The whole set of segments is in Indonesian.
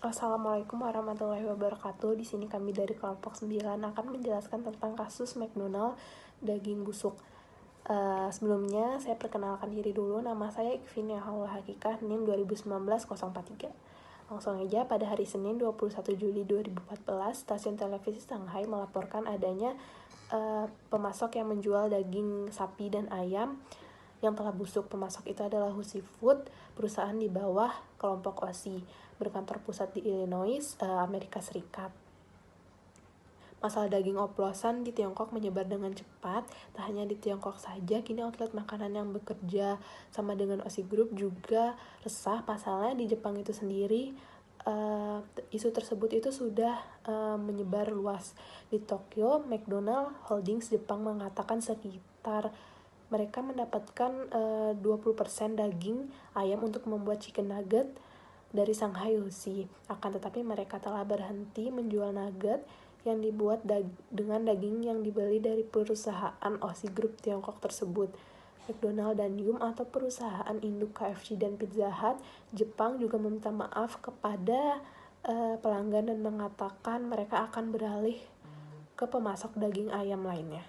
Assalamualaikum warahmatullahi wabarakatuh. Di sini kami dari kelompok 9 akan menjelaskan tentang kasus McDonald daging busuk. Sebelumnya saya perkenalkan diri dulu. Nama saya Ikvin Haul Hakikah, NIM 2019-043. Langsung aja, pada hari Senin 21 Juli 2014, stasiun televisi Shanghai melaporkan adanya pemasok yang menjual daging sapi dan ayam yang telah busuk. Pemasok itu adalah Husi Food, perusahaan di bawah kelompok OSI, berkantor pusat di Illinois, Amerika Serikat. Masalah daging oplosan di Tiongkok menyebar dengan cepat. Tak hanya di Tiongkok saja, kini outlet makanan yang bekerja sama dengan OSI Group juga resah. Pasalnya di Jepang itu sendiri, isu tersebut itu sudah menyebar luas. Di Tokyo, McDonald Holdings Jepang mengatakan sekitar mereka mendapatkan 20% daging ayam untuk membuat chicken nugget dari Shanghai Husi. Akan tetapi mereka telah berhenti menjual nugget yang dibuat dengan daging yang dibeli dari perusahaan OSI Group Tiongkok tersebut. McDonald dan Yum atau perusahaan induk KFC dan Pizza Hut Jepang juga meminta maaf kepada pelanggan dan mengatakan mereka akan beralih ke pemasok daging ayam lainnya.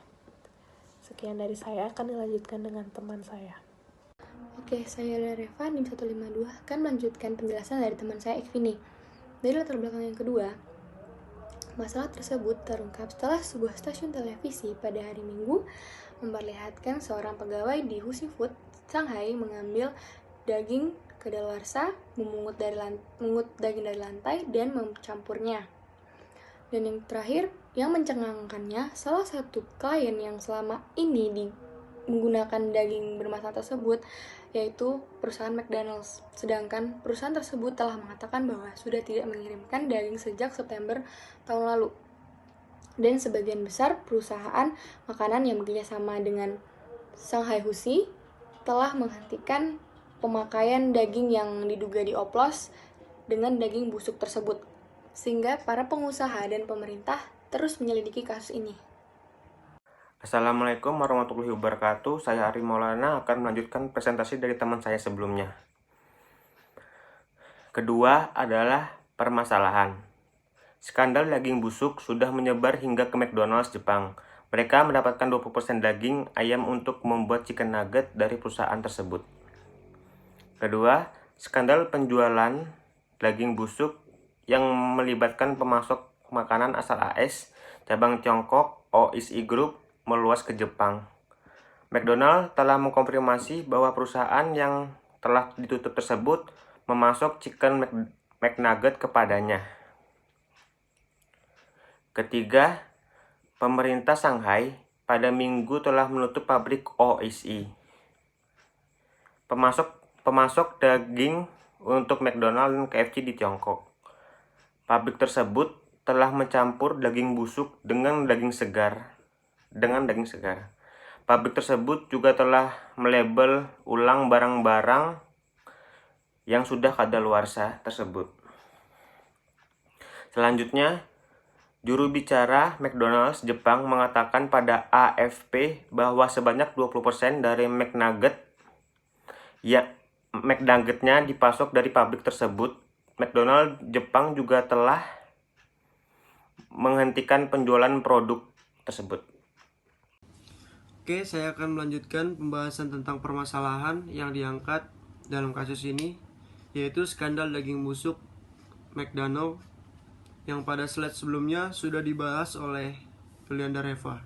Sekian dari saya, akan dilanjutkan dengan teman saya. Oke, saya Reva, NIM 152 akan melanjutkan penjelasan dari teman saya Ekvini. Dari latar belakang yang kedua, masalah tersebut terungkap setelah sebuah stasiun televisi pada hari Minggu memperlihatkan seorang pegawai di Husi Food, Shanghai mengambil daging kadaluarsa, memungut daging dari lantai dan mencampurnya. Dan yang terakhir, yang mencengangkannya, salah satu klien yang selama ini menggunakan daging bermasalah tersebut yaitu perusahaan McDonald's. Sedangkan perusahaan tersebut telah mengatakan bahwa sudah tidak mengirimkan daging sejak September tahun lalu. Dan sebagian besar perusahaan makanan yang bekerjasama dengan Shanghai Husi telah menghentikan pemakaian daging yang diduga dioplos dengan daging busuk tersebut. Sehingga para pengusaha dan pemerintah terus menyelidiki kasus ini. Assalamualaikum warahmatullahi wabarakatuh. Saya Ari Maulana akan melanjutkan presentasi dari teman saya sebelumnya. Kedua adalah permasalahan. Skandal daging busuk sudah menyebar hingga ke McDonald's Jepang. Mereka mendapatkan 20% daging ayam untuk membuat chicken nugget dari perusahaan tersebut. Kedua, skandal penjualan daging busuk yang melibatkan pemasok makanan asal AS, cabang Tiongkok, OSI Group, meluas ke Jepang. McDonald telah mengkonfirmasi bahwa perusahaan yang telah ditutup tersebut memasok chicken McNugget kepadanya. Ketiga, pemerintah Shanghai pada Minggu telah menutup pabrik OSI, pemasok daging untuk McDonald dan KFC di Tiongkok. Pabrik tersebut telah mencampur daging busuk dengan daging segar. Pabrik tersebut juga telah melabel ulang barang-barang yang sudah kadaluarsa tersebut. Selanjutnya, juru bicara McDonald's Jepang mengatakan pada AFP bahwa sebanyak 20% dari McNuggetnya dipasok dari pabrik tersebut. McDonald's Jepang juga telah menghentikan penjualan produk tersebut. Oke, saya akan melanjutkan pembahasan tentang permasalahan yang diangkat dalam kasus ini, yaitu skandal daging busuk McDonald yang pada slide sebelumnya sudah dibahas oleh Yulianda Reva.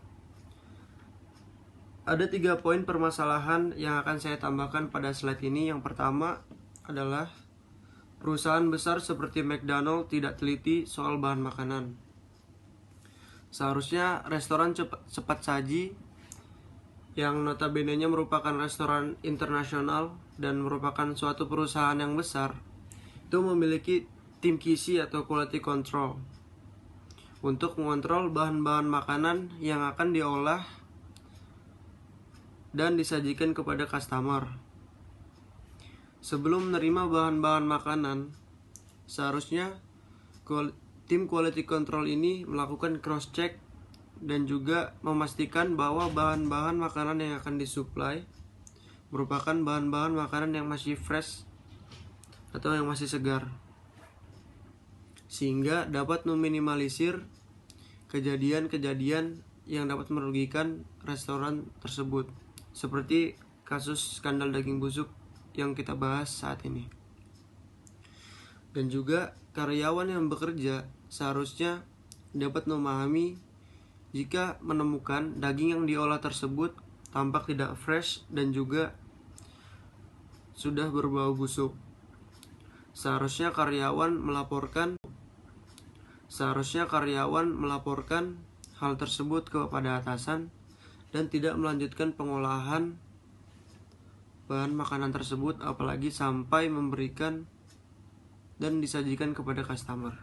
Ada 3 poin permasalahan yang akan saya tambahkan pada slide ini. Yang pertama adalah perusahaan besar seperti McDonald tidak teliti soal bahan makanan. Seharusnya restoran cepat saji yang notabene-nya merupakan restoran internasional dan merupakan suatu perusahaan yang besar, itu memiliki tim QC atau quality control untuk mengontrol bahan-bahan makanan yang akan diolah dan disajikan kepada customer. Sebelum menerima bahan-bahan makanan, seharusnya tim quality control ini melakukan cross check dan juga memastikan bahwa bahan-bahan makanan yang akan disuplai merupakan bahan-bahan makanan yang masih fresh atau yang masih segar. sehingga dapat meminimalisir kejadian-kejadian yang dapat merugikan restoran tersebut, seperti kasus skandal daging busuk yang kita bahas saat ini. Dan juga karyawan yang bekerja seharusnya dapat memahami jika menemukan daging yang diolah tersebut tampak tidak fresh dan juga sudah berbau busuk. Seharusnya karyawan melaporkan hal tersebut kepada atasan dan tidak melanjutkan pengolahan bahan makanan tersebut, apalagi sampai memberikan dan disajikan kepada customer.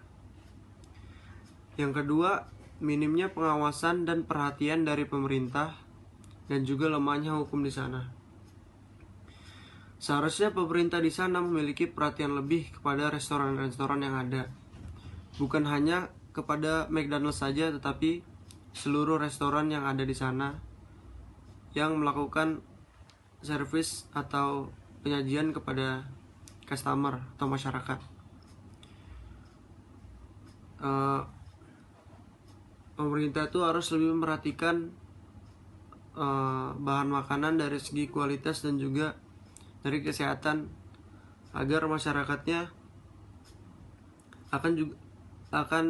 Yang kedua, minimnya pengawasan dan perhatian dari pemerintah dan juga lemahnya hukum di sana. Seharusnya pemerintah di sana memiliki perhatian lebih kepada restoran-restoran yang ada. Bukan hanya kepada McDonald's saja, tetapi seluruh restoran yang ada di sana yang melakukan servis atau penyajian kepada customer atau masyarakat. Pemerintah itu harus lebih memperhatikan bahan makanan dari segi kualitas dan juga dari kesehatan, agar masyarakatnya akan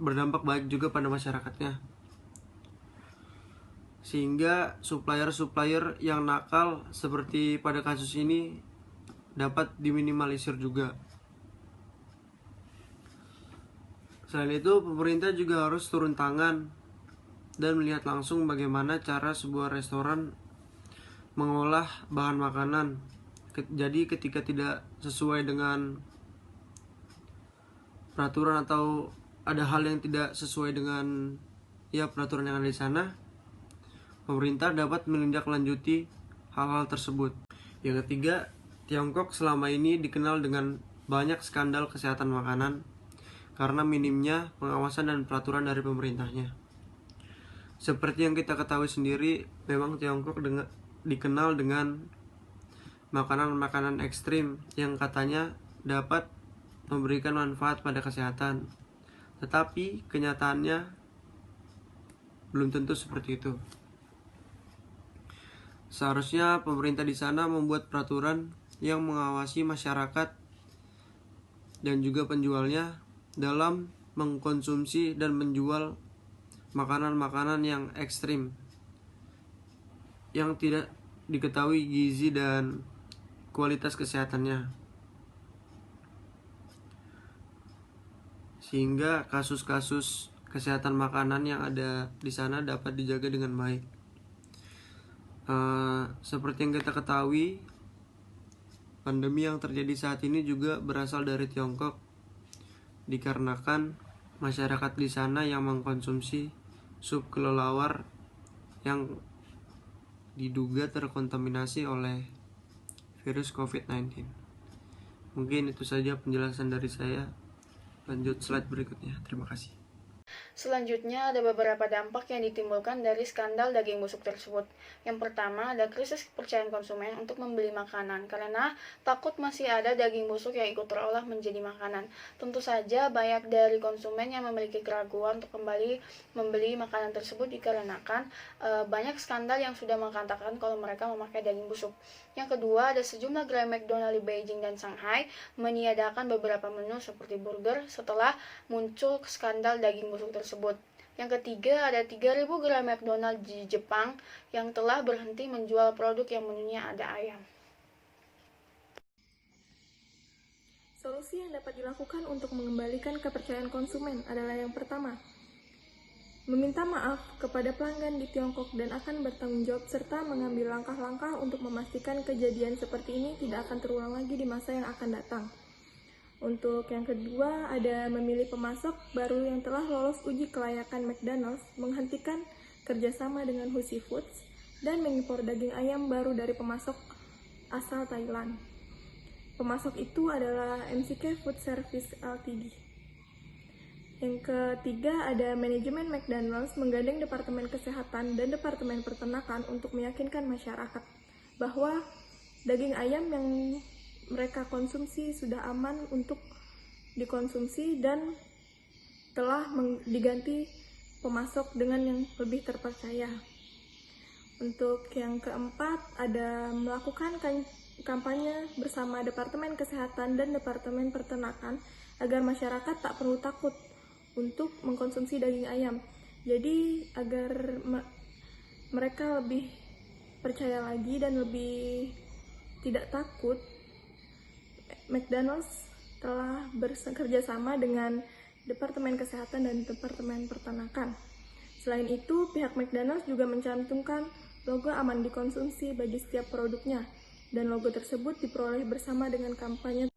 berdampak baik juga pada masyarakatnya, sehingga supplier-supplier yang nakal seperti pada kasus ini dapat diminimalisir juga. Selain itu, pemerintah juga harus turun tangan dan melihat langsung bagaimana cara sebuah restoran mengolah bahan makanan. Jadi ketika tidak sesuai dengan peraturan atau ada hal yang tidak sesuai dengan peraturan yang ada di sana, pemerintah dapat menindaklanjuti hal-hal tersebut. Yang ketiga, Tiongkok selama ini dikenal dengan banyak skandal kesehatan makanan karena minimnya pengawasan dan peraturan dari pemerintahnya. Seperti yang kita ketahui sendiri, memang Tiongkok dikenal dengan makanan-makanan ekstrim yang katanya dapat memberikan manfaat pada kesehatan. Tetapi kenyataannya belum tentu seperti itu. Seharusnya pemerintah di sana membuat peraturan yang mengawasi masyarakat dan juga penjualnya dalam mengkonsumsi dan menjual makanan-makanan yang ekstrim yang tidak diketahui gizi dan kualitas kesehatannya, sehingga kasus-kasus kesehatan makanan yang ada di sana dapat dijaga dengan baik. Seperti yang kita ketahui, pandemi yang terjadi saat ini juga berasal dari Tiongkok, dikarenakan masyarakat di sana yang mengkonsumsi sup kelelawar yang diduga terkontaminasi oleh virus COVID-19. Mungkin itu saja penjelasan dari saya. Lanjut slide berikutnya. Terima kasih. Selanjutnya ada beberapa dampak yang ditimbulkan dari skandal daging busuk tersebut. Yang pertama ada krisis kepercayaan konsumen untuk membeli makanan karena takut masih ada daging busuk yang ikut terolah menjadi makanan. Tentu saja banyak dari konsumen yang memiliki keraguan untuk kembali membeli makanan tersebut dikarenakan banyak skandal yang sudah mengatakan kalau mereka memakai daging busuk. Yang kedua ada sejumlah gerai McDonald di Beijing dan Shanghai meniadakan beberapa menu seperti burger setelah muncul skandal daging busuk tersebut. Yang ketiga, ada 3.000 gerai McDonald di Jepang yang telah berhenti menjual produk yang menunya ada ayam. Solusi yang dapat dilakukan untuk mengembalikan kepercayaan konsumen adalah yang pertama, meminta maaf kepada pelanggan di Tiongkok dan akan bertanggung jawab serta mengambil langkah-langkah untuk memastikan kejadian seperti ini tidak akan terulang lagi di masa yang akan datang. Untuk yang kedua, ada memilih pemasok baru yang telah lolos uji kelayakan McDonald's, menghentikan kerjasama dengan Husi Foods, dan mengimpor daging ayam baru dari pemasok asal Thailand. Pemasok itu adalah MCK Food Service Ltd. Yang ketiga, ada manajemen McDonald's menggandeng Departemen Kesehatan dan Departemen Peternakan untuk meyakinkan masyarakat bahwa daging ayam yang mereka konsumsi sudah aman untuk dikonsumsi dan telah diganti pemasok dengan yang lebih terpercaya. Untuk yang keempat, ada melakukan kampanye bersama Departemen Kesehatan dan Departemen Peternakan agar masyarakat tak perlu takut untuk mengkonsumsi daging ayam. Jadi agar mereka lebih percaya lagi dan lebih tidak takut, McDonald's telah bekerja sama dengan Departemen Kesehatan dan Departemen Peternakan. Selain itu, pihak McDonald's juga mencantumkan logo aman dikonsumsi bagi setiap produknya, dan logo tersebut diperoleh bersama dengan kampanye.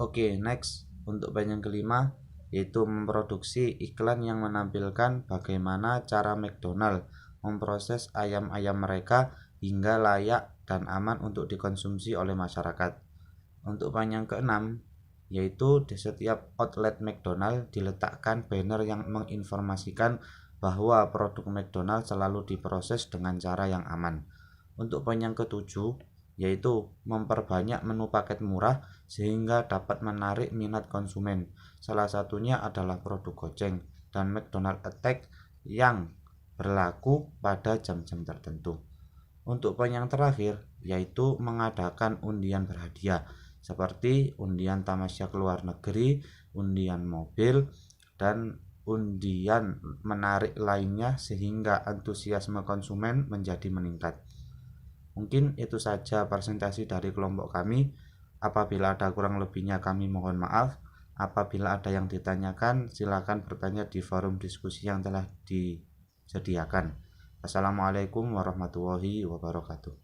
Oke, next. Untuk poin yang kelima, yaitu memproduksi iklan yang menampilkan bagaimana cara McDonald memproses ayam-ayam mereka hingga layak dan aman untuk dikonsumsi oleh masyarakat. Untuk poin yang keenam, yaitu di setiap outlet McDonald diletakkan banner yang menginformasikan bahwa produk McDonald selalu diproses dengan cara yang aman. Untuk poin yang ketujuh, yaitu memperbanyak menu paket murah sehingga dapat menarik minat konsumen. Salah satunya adalah produk goceng dan McDonald Attack yang berlaku pada jam-jam tertentu. Untuk poin yang terakhir, yaitu mengadakan undian berhadiah seperti undian tamasya ke luar negeri, undian mobil, dan undian menarik lainnya sehingga antusiasme konsumen menjadi meningkat. Mungkin itu saja presentasi dari kelompok kami. Apabila ada kurang lebihnya kami mohon maaf. Apabila ada yang ditanyakan, silakan bertanya di forum diskusi yang telah disediakan. Assalamualaikum warahmatullahi wabarakatuh.